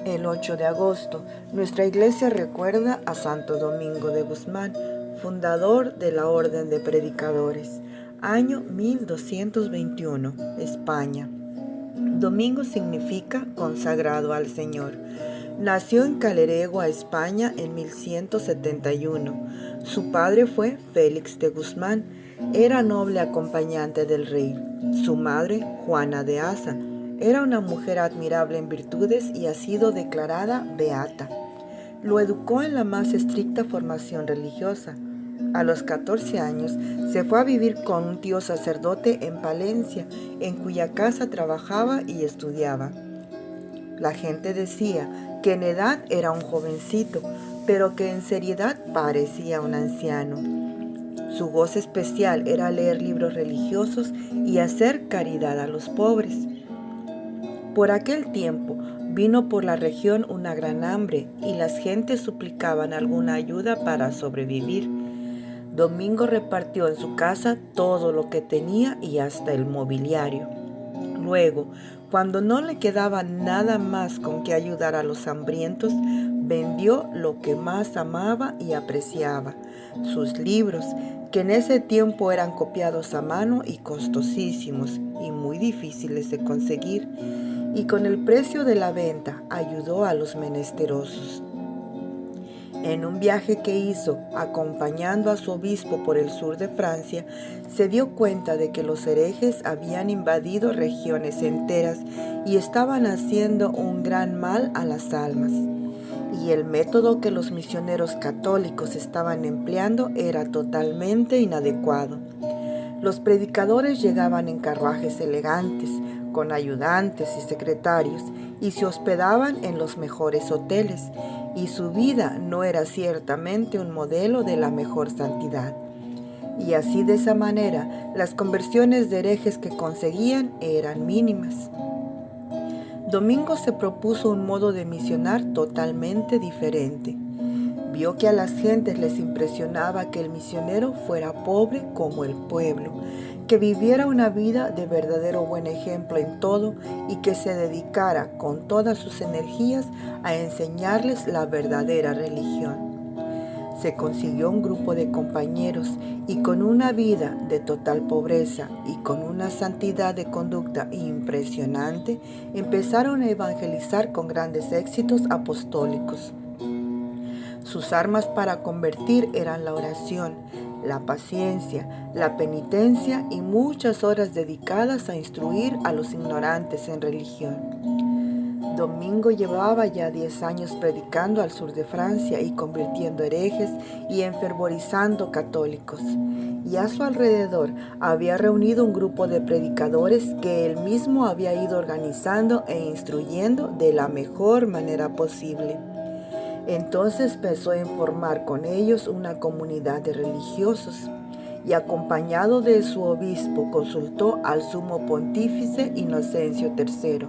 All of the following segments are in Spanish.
El 8 de agosto, nuestra iglesia recuerda a Santo Domingo de Guzmán, fundador de la Orden de Predicadores, año 1221, España. Domingo significa consagrado al Señor. Nació en Caleregua, España, en 1171. Su padre fue Félix de Guzmán. Era noble acompañante del rey. Su madre, Juana de Asa, era una mujer admirable en virtudes y ha sido declarada beata. Lo educó en la más estricta formación religiosa. A los 14 años se fue a vivir con un tío sacerdote en Palencia, en cuya casa trabajaba y estudiaba. La gente decía que en edad era un jovencito, pero que en seriedad parecía un anciano. Su gozo especial era leer libros religiosos y hacer caridad a los pobres. Por aquel tiempo vino por la región una gran hambre y las gentes suplicaban alguna ayuda para sobrevivir. Domingo repartió en su casa todo lo que tenía y hasta el mobiliario. Luego, cuando no le quedaba nada más con que ayudar a los hambrientos, vendió lo que más amaba y apreciaba, sus libros, que en ese tiempo eran copiados a mano y costosísimos y muy difíciles de conseguir, y con el precio de la venta ayudó a los menesterosos. En un viaje que hizo acompañando a su obispo por el sur de Francia, se dio cuenta de que los herejes habían invadido regiones enteras y estaban haciendo un gran mal a las almas. Y el método que los misioneros católicos estaban empleando era totalmente inadecuado. Los predicadores llegaban en carruajes elegantes, con ayudantes y secretarios, y se hospedaban en los mejores hoteles, y su vida no era ciertamente un modelo de la mejor santidad. Y así, de esa manera, las conversiones de herejes que conseguían eran mínimas. Domingo se propuso un modo de misionar totalmente diferente. Vio que a las gentes les impresionaba que el misionero fuera pobre como el pueblo, que viviera una vida de verdadero buen ejemplo en todo y que se dedicara con todas sus energías a enseñarles la verdadera religión. Se consiguió un grupo de compañeros y con una vida de total pobreza y con una santidad de conducta impresionante, empezaron a evangelizar con grandes éxitos apostólicos. Sus armas para convertir eran la oración, la paciencia, la penitencia y muchas horas dedicadas a instruir a los ignorantes en religión. Domingo llevaba ya 10 años predicando al sur de Francia y convirtiendo herejes y enfervorizando católicos. Y a su alrededor había reunido un grupo de predicadores que él mismo había ido organizando e instruyendo de la mejor manera posible. Entonces empezó a formar con ellos una comunidad de religiosos y, acompañado de su obispo, consultó al sumo pontífice Inocencio III.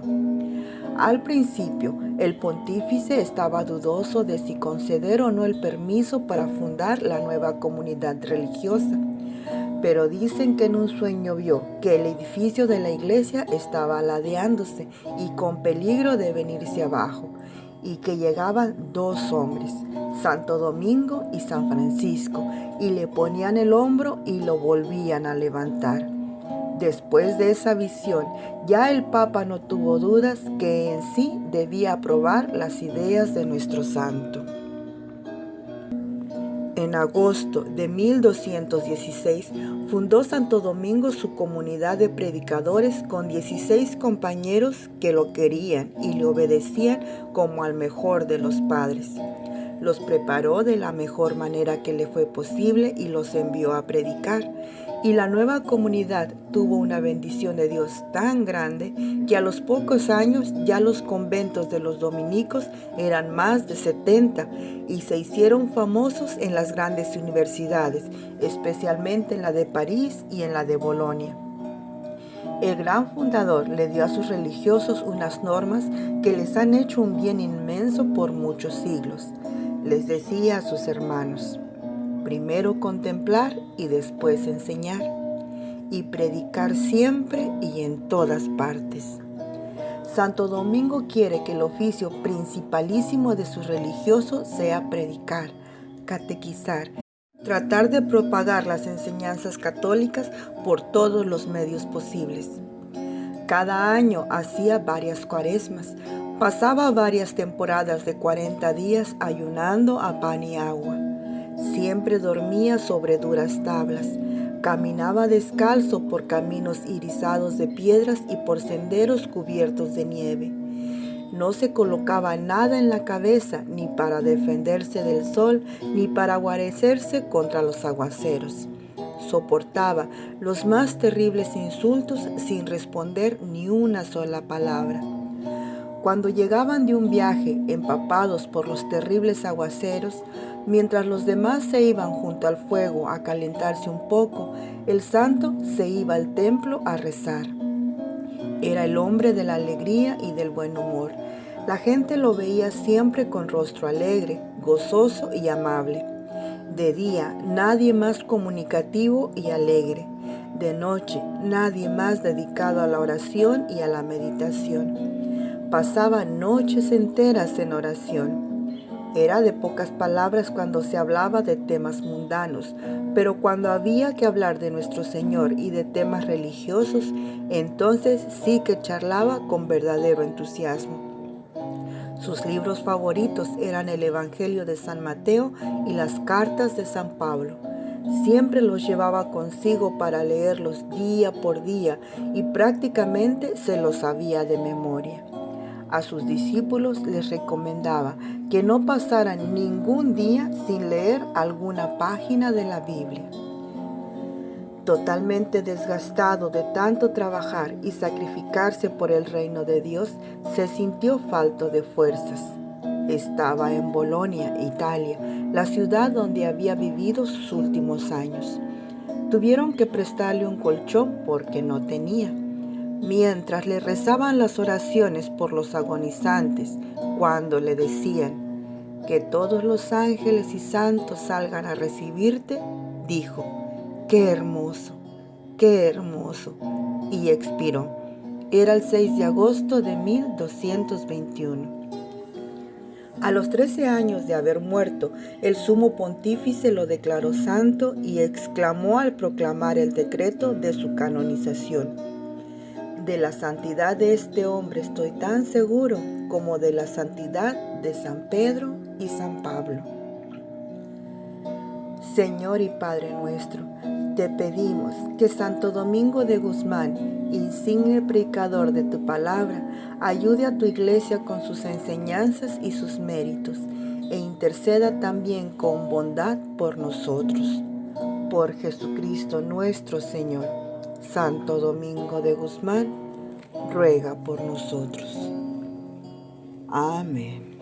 Al principio, el pontífice estaba dudoso de si conceder o no el permiso para fundar la nueva comunidad religiosa, pero dicen que en un sueño vio que el edificio de la iglesia estaba ladeándose y con peligro de venirse abajo, y que llegaban 2 hombres, Santo Domingo y San Francisco, y le ponían el hombro y lo volvían a levantar. Después de esa visión, ya el Papa no tuvo dudas que en sí debía aprobar las ideas de nuestro santo. En agosto de 1216 fundó Santo Domingo su comunidad de predicadores con 16 compañeros que lo querían y le obedecían como al mejor de los padres. Los preparó de la mejor manera que le fue posible y los envió a predicar. Y la nueva comunidad tuvo una bendición de Dios tan grande que a los pocos años ya los conventos de los dominicos eran más de 70 y se hicieron famosos en las grandes universidades, especialmente en la de París y en la de Bolonia. El gran fundador le dio a sus religiosos unas normas que les han hecho un bien inmenso por muchos siglos. Les decía a sus hermanos: primero contemplar y después enseñar, y predicar siempre y en todas partes. Santo Domingo quiere que el oficio principalísimo de sus religiosos sea predicar, catequizar, tratar de propagar las enseñanzas católicas por todos los medios posibles. Cada año hacía varias cuaresmas, pasaba varias temporadas de 40 días ayunando a pan y agua. Siempre dormía sobre duras tablas, caminaba descalzo por caminos irisados de piedras y por senderos cubiertos de nieve. No se colocaba nada en la cabeza ni para defenderse del sol ni para guarecerse contra los aguaceros. Soportaba los más terribles insultos sin responder ni una sola palabra. Cuando llegaban de un viaje empapados por los terribles aguaceros, mientras los demás se iban junto al fuego a calentarse un poco, el santo se iba al templo a rezar. Era el hombre de la alegría y del buen humor. La gente lo veía siempre con rostro alegre, gozoso y amable. De día, nadie más comunicativo y alegre. De noche, nadie más dedicado a la oración y a la meditación. Pasaba noches enteras en oración. Era de pocas palabras cuando se hablaba de temas mundanos, pero cuando había que hablar de nuestro Señor y de temas religiosos, entonces sí que charlaba con verdadero entusiasmo. Sus libros favoritos eran el Evangelio de San Mateo y las cartas de San Pablo. Siempre los llevaba consigo para leerlos día por día y prácticamente se los sabía de memoria. A sus discípulos les recomendaba que no pasaran ningún día sin leer alguna página de la Biblia. Totalmente desgastado de tanto trabajar y sacrificarse por el reino de Dios, se sintió falto de fuerzas. Estaba en Bolonia, Italia, la ciudad donde había vivido sus últimos años. Tuvieron que prestarle un colchón porque no tenía. Mientras le rezaban las oraciones por los agonizantes, cuando le decían que todos los ángeles y santos salgan a recibirte, dijo: ¡qué hermoso! ¡Qué hermoso! Y expiró. Era el 6 de agosto de 1221. A los 13 años de haber muerto, el sumo pontífice lo declaró santo y exclamó al proclamar el decreto de su canonización: de la santidad de este hombre estoy tan seguro como de la santidad de San Pedro y San Pablo. Señor y Padre nuestro, te pedimos que Santo Domingo de Guzmán, insigne predicador de tu palabra, ayude a tu iglesia con sus enseñanzas y sus méritos, e interceda también con bondad por nosotros. Por Jesucristo nuestro Señor. Santo Domingo de Guzmán, ruega por nosotros. Amén.